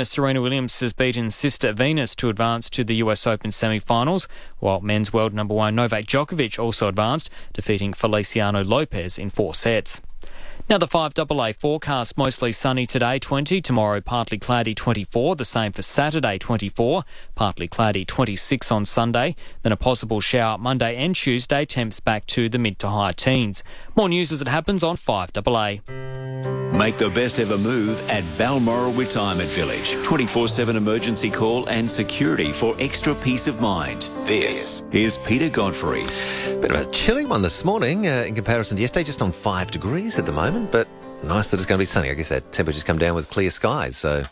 Serena Williams has beaten sister Venus to advance to the US Open semi-finals, while men's world number one Novak Djokovic also advanced, defeating Feliciano Lopez in 4 sets. Now the 5AA forecast, mostly sunny today, 20. Tomorrow, partly cloudy, 24. The same for Saturday, 24. Partly cloudy, 26 on Sunday. Then a possible shower Monday and Tuesday, temps back to the mid to high teens. More news as it happens on 5AA. Make the best ever move at Balmoral Retirement Village. 24/7 emergency call and security for extra peace of mind. This is Peter Godfrey. Bit of a chilly one this morning in comparison to yesterday, just on 5 degrees at the moment, but nice that it's going to be sunny. I guess that temperature's come down with clear skies, so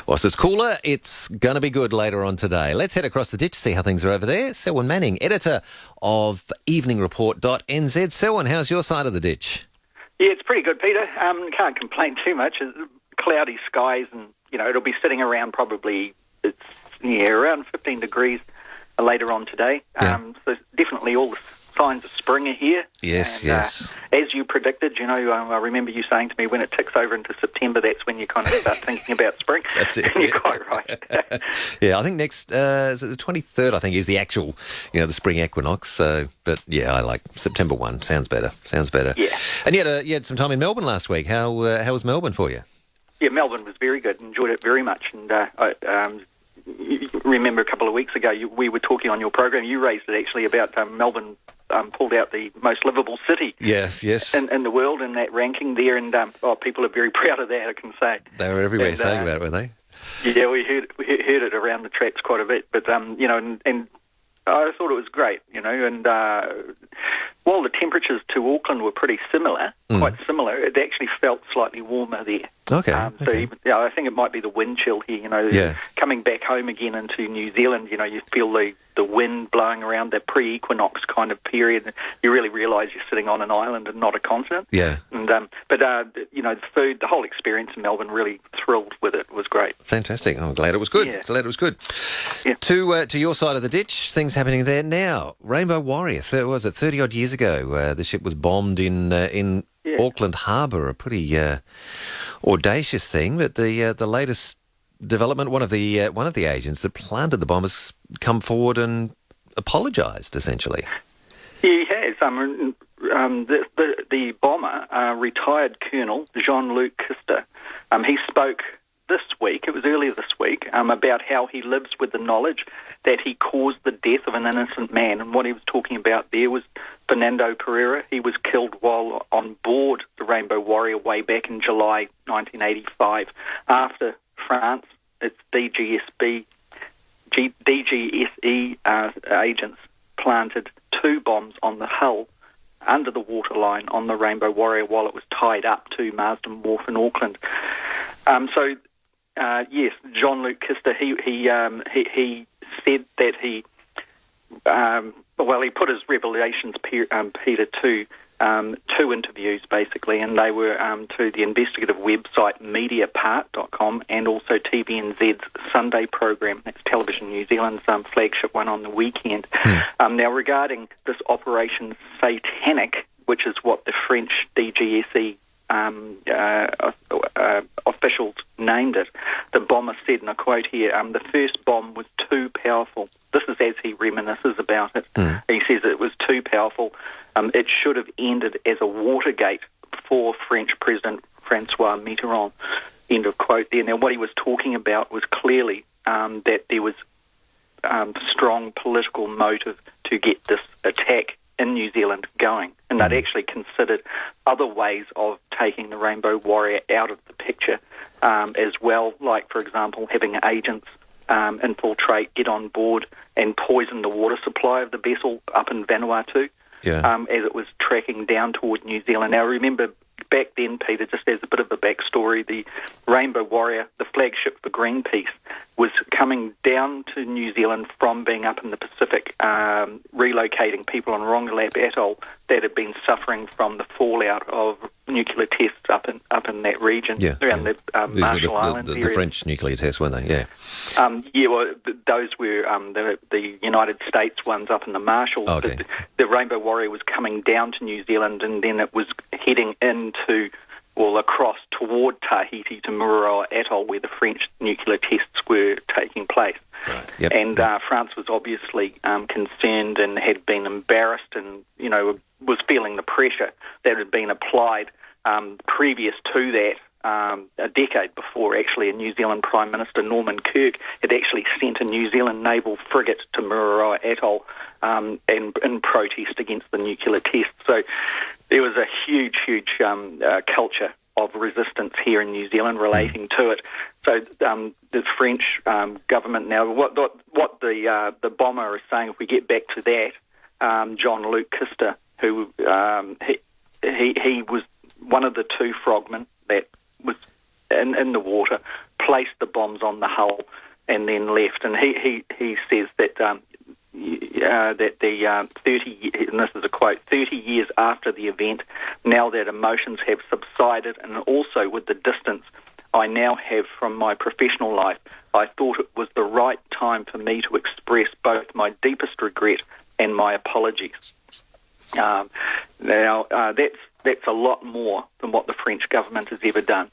whilst it's cooler, it's going to be good later on today. Let's head across the ditch, see how things are over there. Selwyn Manning, editor of EveningReport.nz. Selwyn, how's your side of the ditch? Yeah, it's pretty good, Peter. Can't complain too much. It's cloudy skies, and it'll be sitting around probably around 15 degrees later on today. So definitely all the signs of spring are here. Yes. As you predicted, I remember you saying to me when it ticks over into September, that's when you kind of start thinking about spring. That's it. And you're quite right. Yeah, I think next, is it the 23rd, I think, is the actual, the spring equinox. So, but yeah, I like September 1. Sounds better. Yeah. And you had some time in Melbourne last week. How was Melbourne for you? Yeah, Melbourne was very good. Enjoyed it very much. And you remember a couple of weeks ago we were talking on your program. You raised it actually about Melbourne pulled out the most livable city. Yes. In the world in that ranking there, and people are very proud of that, I can say. They were everywhere saying about it, weren't they? Yeah, we heard it around the traps quite a bit, but and I thought it was great, and while the temperatures to Auckland were pretty similar, quite similar, it actually felt slightly warmer there. Okay. So even, I think it might be the wind chill here. Coming back home again into New Zealand, you feel the wind blowing around that pre-equinox kind of period. You really realise you're sitting on an island and not a continent. Yeah. And the food, the whole experience in Melbourne, really thrilled with it. It was great. Fantastic. I'm glad it was good. Yeah. Glad it was good. Yeah. To your side of the ditch, things happening there now. Rainbow Warrior, 30 odd years ago, the ship was bombed in Auckland Harbour, a pretty audacious thing, but the latest development, one of the agents that planted the bomb has come forward and apologised, essentially. He has. The bomber, retired Colonel Jean-Luc Kister, he spoke this week, it was earlier this week, about how he lives with the knowledge that he caused the death of an innocent man. And what he was talking about there was Fernando Pereira. He was killed while on board the Rainbow Warrior way back in July 1985 after France, its DGSE agents planted 2 bombs on the hull under the waterline on the Rainbow Warrior while it was tied up to Marsden Wharfe in Auckland. Yes, Jean-Luc Kister, he said that he put his revelations, Peter, to 2 interviews, basically, and they were to the investigative website mediapart.com and also TVNZ's Sunday program. That's Television New Zealand's flagship one on the weekend. Now, regarding this Operation Satanic, which is what the French DGSE officials named it, the bomber said, and I quote here, the first bomb was too powerful. This is as he reminisces about it. He says it was too powerful. It should have ended as a Watergate for French President Francois Mitterrand. End of quote there. Now, what he was talking about was clearly that there was strong political motive to get this attack in New Zealand going. And they'd actually considered other ways of taking the Rainbow Warrior out of the picture as well, like, for example, having agents infiltrate, get on board and poison the water supply of the vessel up in Vanuatu as it was tracking down toward New Zealand. Now, remember, back then, Peter, just as a bit of a backstory, the Rainbow Warrior, the flagship for Greenpeace, was coming down to New Zealand from being up in the Pacific, relocating people on Rongelap Atoll that had been suffering from the fallout of nuclear tests up in that region, around the Marshall Islands area. The French nuclear tests, weren't they? Yeah. Those were the United States ones up in the Marshalls. Oh, okay. The Rainbow Warrior was coming down to New Zealand, and then it was heading into across toward Tahiti to Mururoa Atoll, where the French nuclear tests were taking place. Right. Yep. And France was obviously concerned and had been embarrassed and, was feeling the pressure that had been applied previous to that. A decade before, actually, a New Zealand Prime Minister, Norman Kirk, had actually sent a New Zealand naval frigate to Mururoa Atoll in protest against the nuclear tests. So there was a huge culture of resistance here in New Zealand relating to it. So the French government now, what the bomber is saying, if we get back to that, Jean-Luc Kister, who he was one of the two frogmen that was in the water, placed the bombs on the hull and then left. And he says that that the 30, and this is a quote, 30 years after the event, now that emotions have subsided and also with the distance I now have from my professional life, I thought it was the right time for me to express both my deepest regret and my apologies. That's a lot more than what the French government has ever done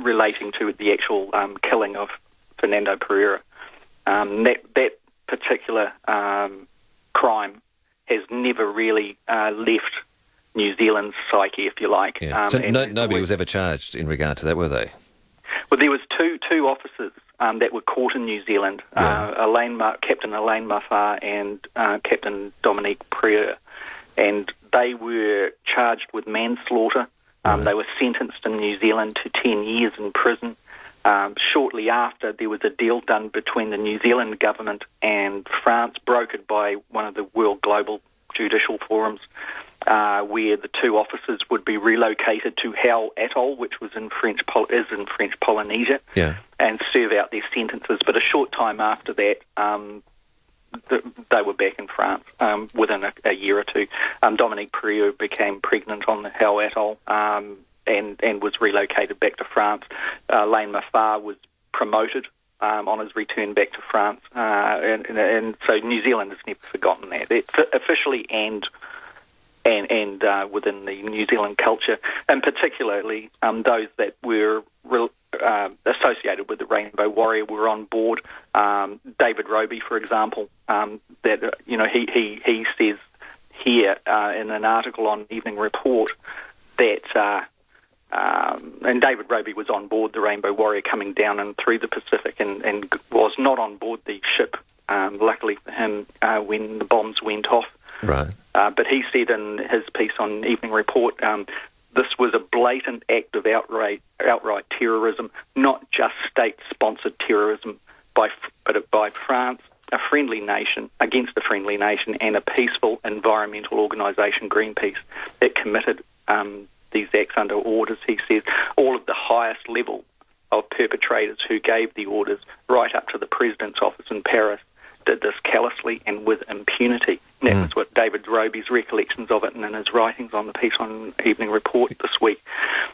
relating to the actual killing of Fernando Pereira. That particular crime has never really left New Zealand's psyche, if you like. Yeah. So nobody was ever charged in regard to that, were they? Well, there was two officers that were caught in New Zealand, Captain Elaine Maffar and Captain Dominique Pereira. And they were charged with manslaughter. They were sentenced in New Zealand to 10 years in prison. Shortly after, there was a deal done between the New Zealand government and France, brokered by one of the world global judicial forums, where the two officers would be relocated to Hao Atoll, which was in French Polynesia, and serve out their sentences. But a short time after that, they were back in France within a year or two. Dominique Pereira became pregnant on the Hao Atoll and was relocated back to France. Elaine Maffar was promoted on his return back to France. And so New Zealand has never forgotten that. It's officially and within the New Zealand culture, and particularly those that were associated with the Rainbow Warrior were on board. David Roby, for example, that he says here in an article on Evening Report that and David Roby was on board the Rainbow Warrior coming down and through the Pacific and was not on board the ship, luckily for him, when the bombs went off. Right. But he said in his piece on Evening Report, this was a blatant act of outright terrorism, not just state-sponsored terrorism but by France, a friendly nation, against a friendly nation, and a peaceful environmental organisation, Greenpeace, that committed these acts under orders. He says all of the highest level of perpetrators who gave the orders, right up to the President's office in Paris, did this callously and with impunity. And that was what David Roby's recollections of it and in his writings on the piece on Evening Report this week.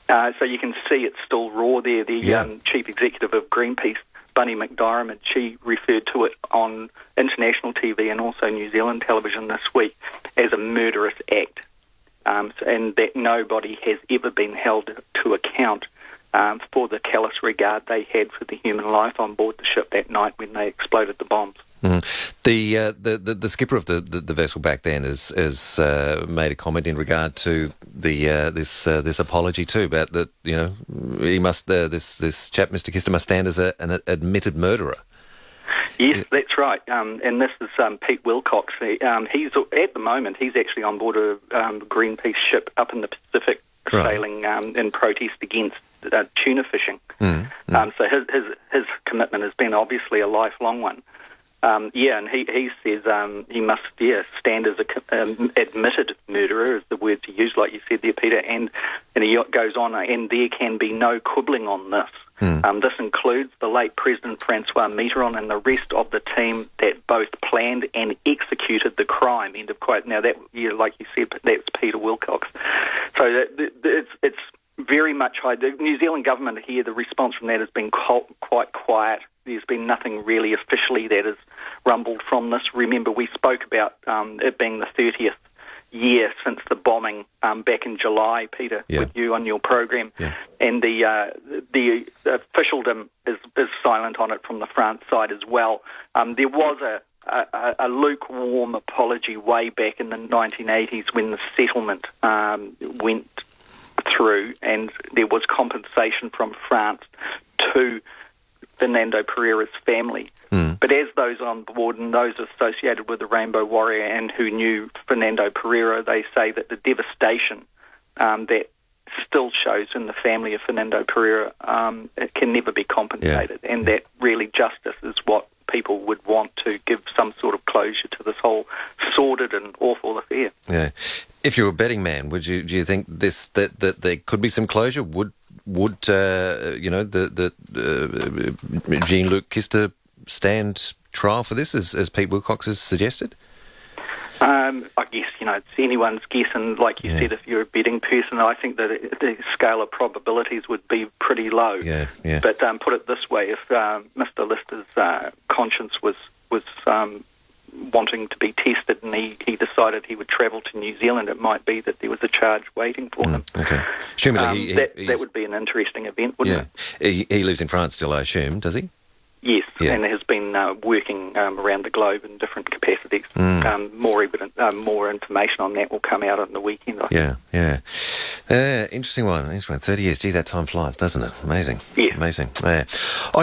So you can see it's still raw there. The chief executive of Greenpeace, Bunny McDiarmid, she referred to it on international TV and also New Zealand television this week as a murderous act, and that nobody has ever been held to account for the callous regard they had for the human life on board the ship that night when they exploded the bombs. The skipper of the vessel back then has made a comment in regard to the this apology too, about that he must this chap Mr. Kister must stand as an admitted murderer. Yes, that's right. And this is Pete Wilcox. He's at the moment he's actually on board a Greenpeace ship up in the Pacific, sailing in protest against tuna fishing. So his commitment has been obviously a lifelong one. And he says he must stand as an admitted murderer, is the words he used, like you said there, Peter, and he goes on, and there can be no quibbling on this. This includes the late President Francois Mitterrand and the rest of the team that both planned and executed the crime, end of quote. Now, that, like you said, that's Peter Wilcox. So it's very much high. The New Zealand government here, the response from that has been quite quiet. There's been nothing really officially that has rumbled from this. Remember, we spoke about it being the 30th year since the bombing back in July, Peter, with you on your program, and the officialdom is silent on it from the France side as well. There was a lukewarm apology way back in the 1980s when the settlement went through, and there was compensation from France to Fernando Pereira's family. But as those on board and those associated with the Rainbow Warrior and who knew Fernando Pereira, they say that the devastation that still shows in the family of Fernando Pereira, it can never be compensated, and that really justice is what people would want, to give some sort of closure to this whole sordid and awful affair. Yeah. If you were a betting man, do you think that there could be some closure? Would Jean-Luc Kister stand trial for this, as Pete Wilcox has suggested? I guess, it's anyone's guess, and like you said, if you're a betting person, I think that the scale of probabilities would be pretty low. But put it this way, if Mr. Lister's conscience was wanting to be tested and he decided he would travel to New Zealand, it might be that there was a charge waiting for him. Okay. That would be an interesting event, wouldn't it? He lives in France still, I assume, does he? Yes, and has been working around the globe in different capacities. More information on that will come out on the weekend, I think. Interesting one. 30 years. Gee, that time flies, doesn't it? Amazing. Yeah. Amazing. All right,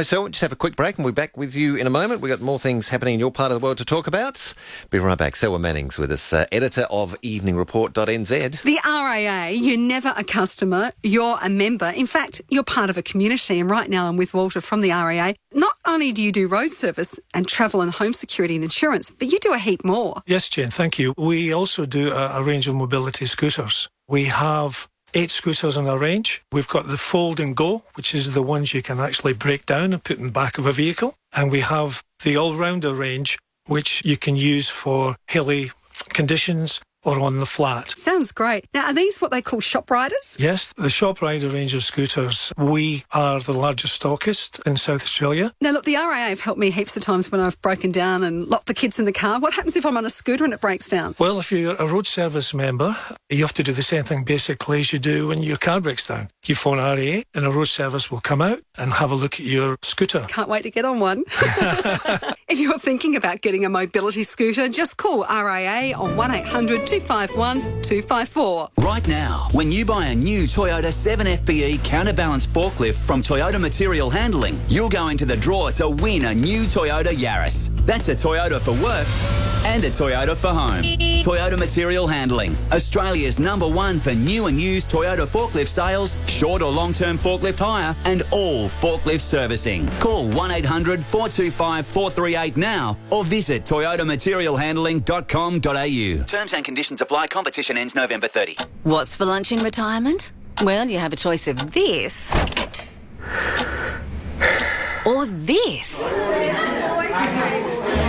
so we'll just have a quick break and we'll be back with you in a moment. We've got more things happening in your part of the world to talk about. Be right back. Selwyn Manning's with us, editor of EveningReport.nz. The RAA, you're never a customer, you're a member. In fact, you're part of a community, and right now I'm with Walter from the RAA. Not only do you do road service and travel and home security and insurance, but you do a heap more. Yes, Jane, thank you. We also do a range of mobility scooters. We have 8 scooters in our range. We've got the Fold and Go, which is the ones you can actually break down and put in the back of a vehicle. And we have the All-Rounder range, which you can use for hilly conditions or on the flat. Sounds great. Now, are these what they call shop riders? Yes, the Shop Rider range of scooters. We are the largest stockist in South Australia. Now, look, the RAA have helped me heaps of times when I've broken down and locked the kids in the car. What happens if I'm on a scooter and it breaks down? Well, if you're a road service member, you have to do the same thing basically as you do when your car breaks down. You phone RAA and a road service will come out and have a look at your scooter. Can't wait to get on one. If you're thinking about getting a mobility scooter, just call RAA on 1800 251 254. Right now, when you buy a new Toyota 7FPE counterbalance forklift from Toyota Material Handling, you'll go into the draw to win a new Toyota Yaris. That's a Toyota for work and a Toyota for home. Toyota Material Handling, Australia's #1 for new and used Toyota forklift sales, short or long-term forklift hire, and all forklift servicing. Call 1800 425 438 now or visit toyotamaterialhandling.com.au. Terms and conditions apply. Competition ends November 30. What's for lunch in retirement? Well, you have a choice of this or this.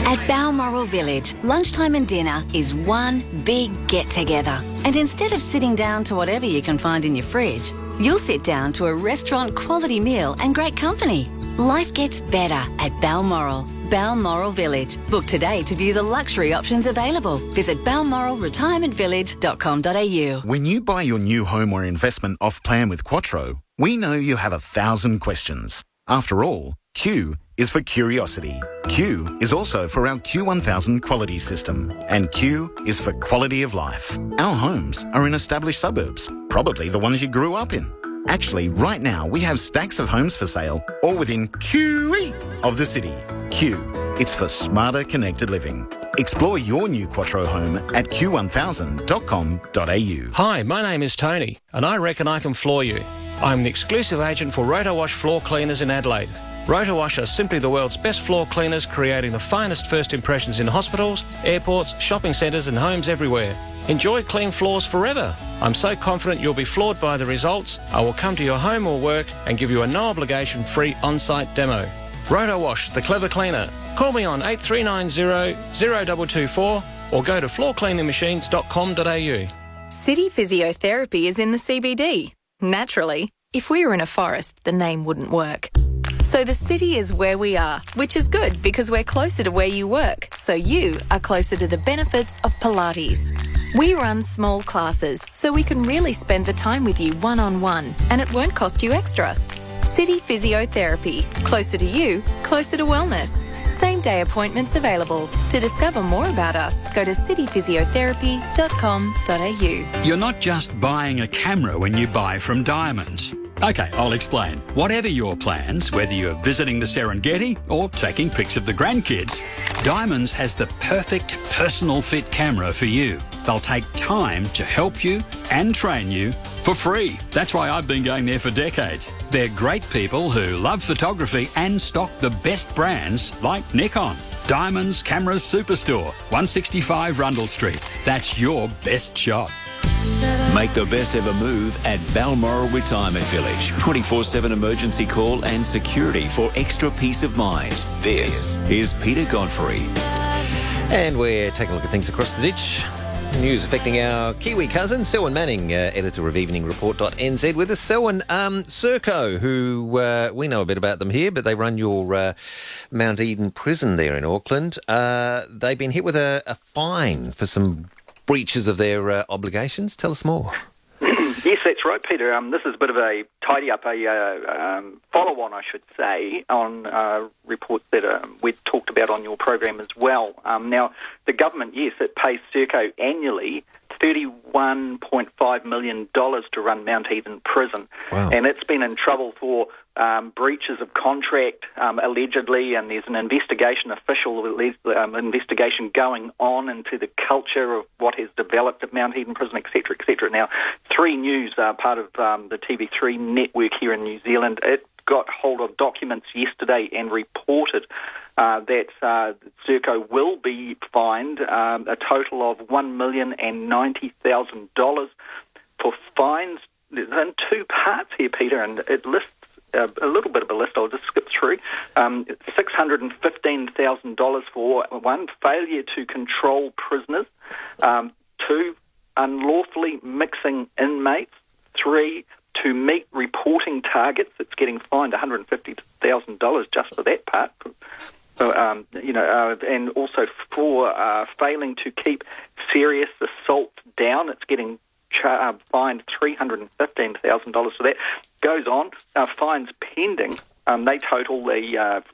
At Balmoral Village, lunchtime and dinner is one big get-together. And instead of sitting down to whatever you can find in your fridge, you'll sit down to a restaurant-quality meal and great company. Life gets better at Balmoral. Balmoral Village. Book today to view the luxury options available. Visit balmoralretirementvillage.com.au. When you buy your new home or investment off plan with Quattro, we know you have 1,000 questions. After all, Q is for curiosity. Q is also for our Q1000 quality system. And Q is for quality of life. Our homes are in established suburbs, probably the ones you grew up in. Actually, right now, we have stacks of homes for sale, all within QE of the city. Q, it's for smarter connected living. Explore your new Quattro home at q1000.com.au. Hi, my name is Tony, and I reckon I can floor you. I'm the exclusive agent for Rotowash Floor Cleaners in Adelaide. Rotowash are simply the world's best floor cleaners, creating the finest first impressions in hospitals, airports, shopping centres and homes everywhere. Enjoy clean floors forever. I'm so confident you'll be floored by the results. I will come to your home or work and give you a no-obligation free on-site demo. Rotowash, the clever cleaner. Call me on 8390 0224 or go to floorcleaningmachines.com.au. City Physiotherapy is in the CBD. Naturally, if we were in a forest, the name wouldn't work. So the city is where we are, which is good because we're closer to where you work, so you are closer to the benefits of Pilates. We run small classes so we can really spend the time with you one-on-one, and it won't cost you extra. City Physiotherapy. Closer to you, closer to wellness. Same-day appointments available. To discover more about us, go to cityphysiotherapy.com.au. You're not just buying a camera when you buy from Diamonds. OK, I'll explain. Whatever your plans, whether you're visiting the Serengeti or taking pics of the grandkids, Diamonds has the perfect personal fit camera for you. They'll take time to help you and train you for free. That's why I've been going there for decades. They're great people who love photography and stock the best brands like Nikon. Diamonds Cameras Superstore, 165 Rundle Street. That's your best shot. Make the best ever move at Balmoral Retirement Village. 24/7 emergency call and security for extra peace of mind. This is Peter Godfrey. And we're taking a look at things across the ditch. News affecting our Kiwi cousin, Selwyn Manning, editor of EveningReport.nz with us. Selwyn, Serco, who we know a bit about them here, but they run your Mount Eden prison there in Auckland. They've been hit with a fine for some breaches of their obligations. Tell us more. Yes, that's right, Peter. This is a bit of a tidy-up, a follow-on, I should say, on reports that we talked about on your program as well. Now, the government, yes, it pays Serco annually $31.5 million to run Mount Eden Prison. Wow. And it's been in trouble for breaches of contract, allegedly, and there's an investigation, official investigation going on into the culture of what has developed at Mount Eden Prison, etc., etc. Now, 3 News, part of the TV3 network here in New Zealand, it got hold of documents yesterday and reported that Serco will be fined a total of $1,090,000 for fines. There's in 2 parts here, Peter, and it lists a little bit of a list. I'll just skip through. $615,000 for 1, failure to control prisoners, 2, unlawfully mixing inmates, 3, to meet reporting targets. It's getting fined $150,000 just for that part. And also 4, failing to keep serious assault down. It's getting fined $315,000 for that. Goes on. Fines pending. They total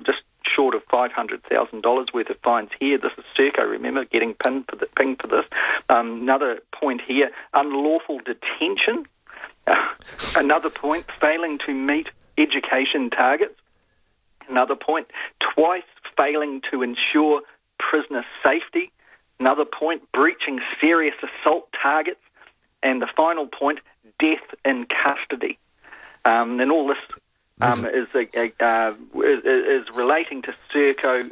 just short of $500,000 worth of fines here. This is Serco, remember, getting pinged for this. Another point here, unlawful detention. Another point, failing to meet education targets. Another point, twice failing to ensure prisoner safety. Another point, breaching serious assault targets. And the final point, death in custody. And all this is relating to Serco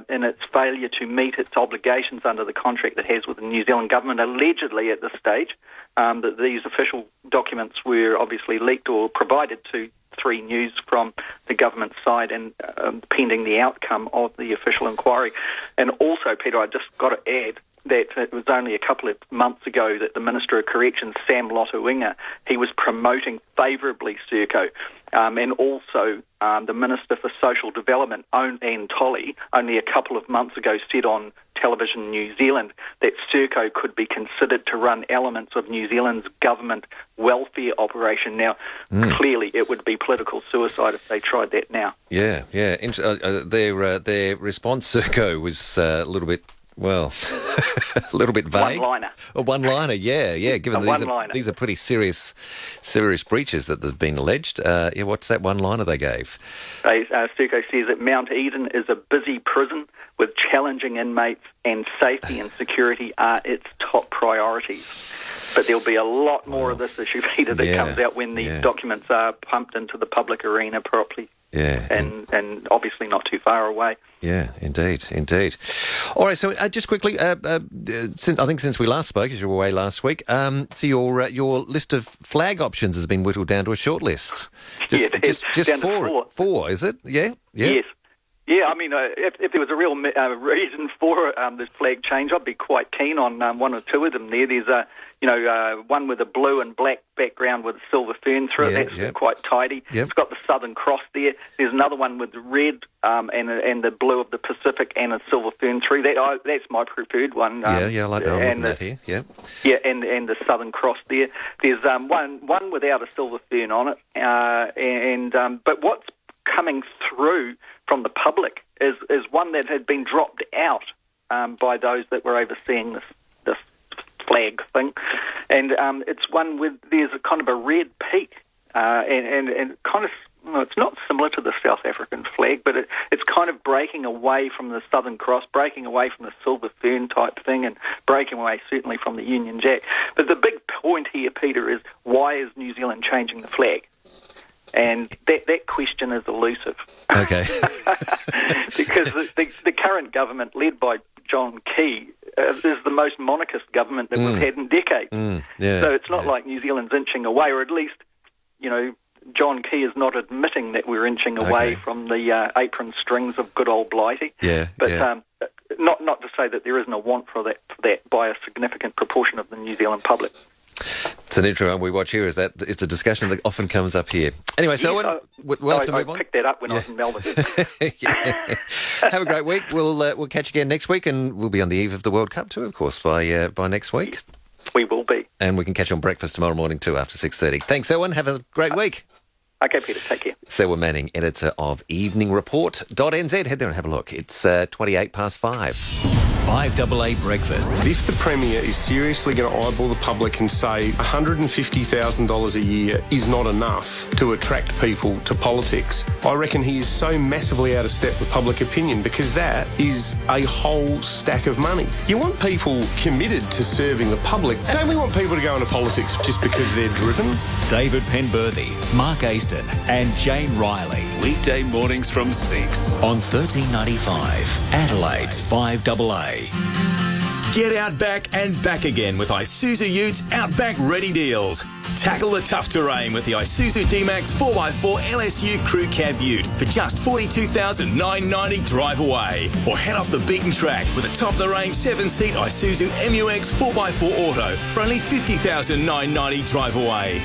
in its failure to meet its obligations under the contract it has with the New Zealand government. Allegedly, at this stage, that these official documents were obviously leaked or provided to 3 News from the government side, and pending the outcome of the official inquiry. And also, Peter, I just got to add that it was only a couple of months ago that the Minister of Corrections, Sam Lotuinga, he was promoting favourably Serco, and also the Minister for Social Development, Anne Tolley, only a couple of months ago said on television New Zealand that Serco could be considered to run elements of New Zealand's government welfare operation. Now, clearly it would be political suicide if they tried that now. Yeah. Their response, Serco, was a little bit, well, a little bit vague. One-liner. A one-liner, yeah. Given these are pretty serious breaches that have been alleged. What's that one-liner they gave? Serco says that Mount Eden is a busy prison with challenging inmates, and safety and security are its top priorities. But there'll be a lot more of this issue, Peter, that comes out when these documents are pumped into the public arena properly. Yeah. And obviously not too far away. Yeah, indeed. All right, so just quickly, since we last spoke, as you were away last week, so your list of flag options has been whittled down to a short list. Just down 4, is it? Yeah? Yes. Yeah, I mean, if there was a real reason for this flag change, I'd be quite keen on one or two of them there. There's one with a blue and black background with a silver fern through it. That's quite tidy. Yep. It's got the Southern Cross there. There's another one with red and the blue of the Pacific and a silver fern through. That's my preferred one. I like that. I'm looking at here. Yeah. Yeah, and the Southern Cross there. There's one without a silver fern on it. But what's coming through from the public is one that had been dropped out by those that were overseeing this flag thing, and it's one with there's a kind of a red peak, and kind of it's not similar to the South African flag, but it's kind of breaking away from the Southern Cross, breaking away from the silver fern type thing, and breaking away certainly from the Union Jack. But the big point here, Peter, is why is New Zealand changing the flag? And that question is elusive. Okay. Because the current government, led by John Key, is the most monarchist government that we've had in decades. So it's not like New Zealand's inching away, or at least, John Key is not admitting that we're inching away from the apron strings of good old Blighty. But not to say that there isn't a want for that by a significant proportion of the New Zealand public. It's an interesting one we watch here. It's a discussion that often comes up here. Anyway, Selwyn, we'll have to move on. I picked that up when I was in Melbourne. Have a great week. We'll catch you again next week, and we'll be on the eve of the World Cup too, of course, by next week. We will be. And we can catch you on breakfast tomorrow morning too after 6:30. Thanks, Selwyn. Have a great week. Okay, Peter. Take care. Selwyn Manning, editor of EveningReport.nz. Head there and have a look. It's 5:28. 5AA Breakfast. If the Premier is seriously going to eyeball the public and say $150,000 a year is not enough to attract people to politics, I reckon he is so massively out of step with public opinion, because that is a whole stack of money. You want people committed to serving the public. Don't we want people to go into politics just because they're driven? David Penberthy, Mark Aston and Jane Riley. Weekday mornings from 6 on 1395. Adelaide's 5AA. Get Outback and back again with Isuzu Utes Outback Ready Deals. Tackle the tough terrain with the Isuzu D-Max 4x4 LSU Crew Cab Ute for just $42,990 drive away. Or head off the beaten track with a top-of-the-range 7-seat Isuzu MUX 4x4 Auto for only $50,990 drive away.